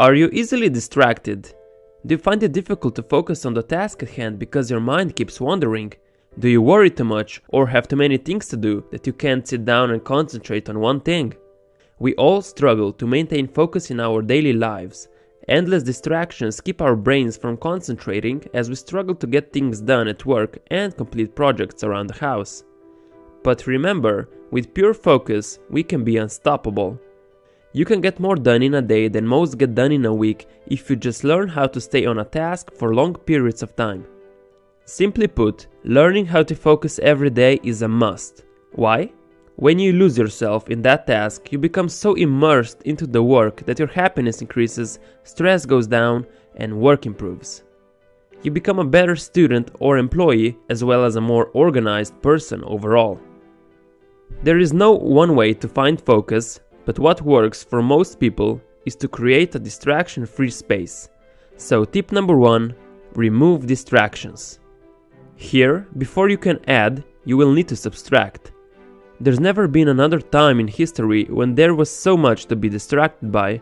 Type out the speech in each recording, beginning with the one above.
Are you easily distracted? Do you find it difficult to focus on the task at hand because your mind keeps wandering? Do you worry too much or have too many things to do that you can't sit down and concentrate on one thing? We all struggle to maintain focus in our daily lives. Endless distractions keep our brains from concentrating as we struggle to get things done at work and complete projects around the house. But remember, with pure focus, we can be unstoppable. You can get more done in a day than most get done in a week if you just learn how to stay on a task for long periods of time. Simply put, learning how to focus every day is a must. Why? When you lose yourself in that task, you become so immersed into the work that your happiness increases, stress goes down, and work improves. You become a better student or employee, as well as a more organized person overall. There is no one way to find focus, but what works for most people is to create a distraction-free space. So tip number 1, remove distractions. Here, before you can add, you will need to subtract. There's never been another time in history when there was so much to be distracted by.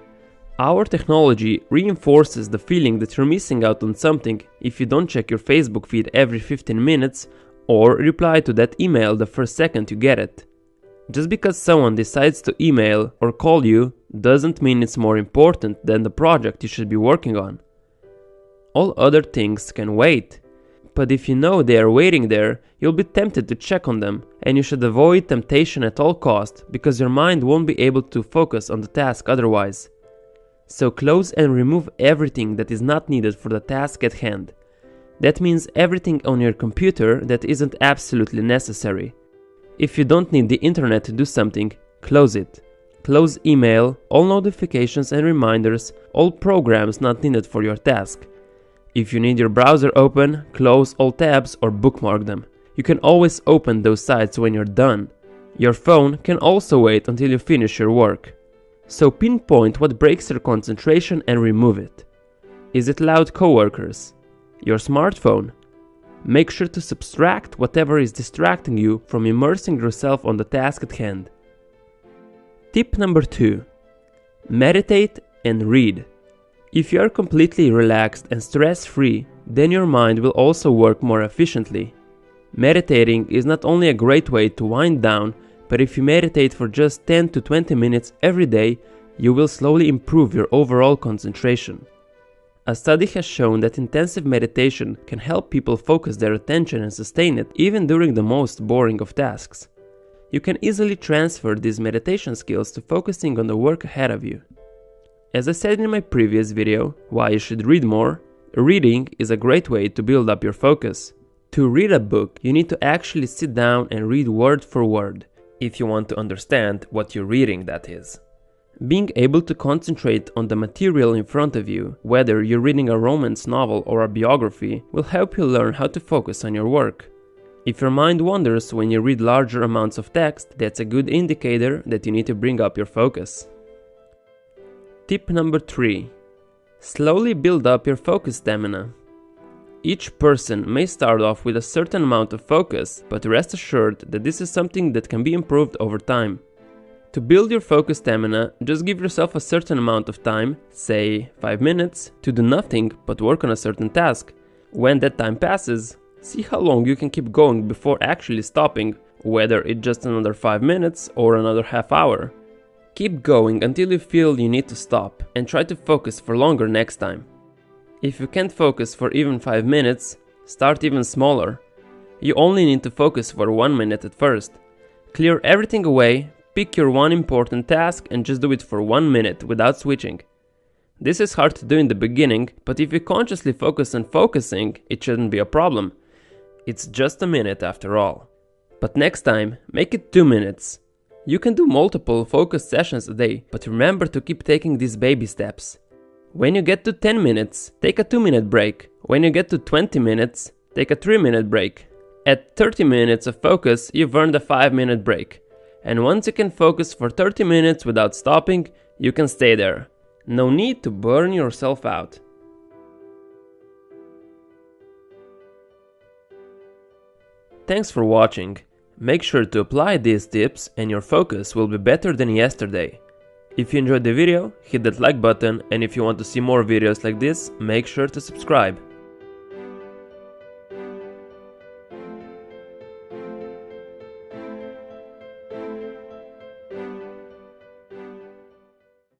Our technology reinforces the feeling that you're missing out on something if you don't check your Facebook feed every 15 minutes or reply to that email the first second you get it. Just because someone decides to email or call you doesn't mean it's more important than the project you should be working on. All other things can wait. But if you know they are waiting there, you'll be tempted to check on them, and you should avoid temptation at all costs because your mind won't be able to focus on the task otherwise. So close and remove everything that is not needed for the task at hand. That means everything on your computer that isn't absolutely necessary. If you don't need the internet to do something, close it. Close email, all notifications and reminders, all programs not needed for your task. If you need your browser open, close all tabs or bookmark them. You can always open those sites when you're done. Your phone can also wait until you finish your work. So pinpoint what breaks your concentration and remove it. Is it loud coworkers? Your smartphone? Make sure to subtract whatever is distracting you from immersing yourself on the task at hand. Tip number 2. Meditate and read. If you are completely relaxed and stress-free, then your mind will also work more efficiently. Meditating is not only a great way to wind down, but if you meditate for just 10 to 20 minutes every day, you will slowly improve your overall concentration. A study has shown that intensive meditation can help people focus their attention and sustain it even during the most boring of tasks. You can easily transfer these meditation skills to focusing on the work ahead of you. As I said in my previous video, why you should read more, reading is a great way to build up your focus. To read a book, you need to actually sit down and read word for word, if you want to understand what you're reading, that is. Being able to concentrate on the material in front of you, whether you're reading a romance novel or a biography, will help you learn how to focus on your work. If your mind wanders when you read larger amounts of text, that's a good indicator that you need to bring up your focus. Tip number 3. Slowly build up your focus stamina. Each person may start off with a certain amount of focus, but rest assured that this is something that can be improved over time. To build your focus stamina, just give yourself a certain amount of time, say 5 minutes, to do nothing but work on a certain task. When that time passes, see how long you can keep going before actually stopping, whether it's just another 5 minutes or another half hour. Keep going until you feel you need to stop, and try to focus for longer next time. If you can't focus for even 5 minutes, start even smaller. You only need to focus for 1 minute at first. Clear everything away, pick your one important task and just do it for 1 minute without switching. This is hard to do in the beginning, but if you consciously focus on focusing, it shouldn't be a problem. It's just a minute after all. But next time, make it 2 minutes. You can do multiple focus sessions a day, but remember to keep taking these baby steps. When you get to 10 minutes, take a 2-minute break. When you get to 20 minutes, take a 3-minute break. At 30 minutes of focus, you've earned a 5-minute break. And once you can focus for 30 minutes without stopping, you can stay there. No need to burn yourself out. Thanks for watching. Make sure to apply these tips and your focus will be better than yesterday. If you enjoyed the video, hit that like button, and if you want to see more videos like this, make sure to subscribe.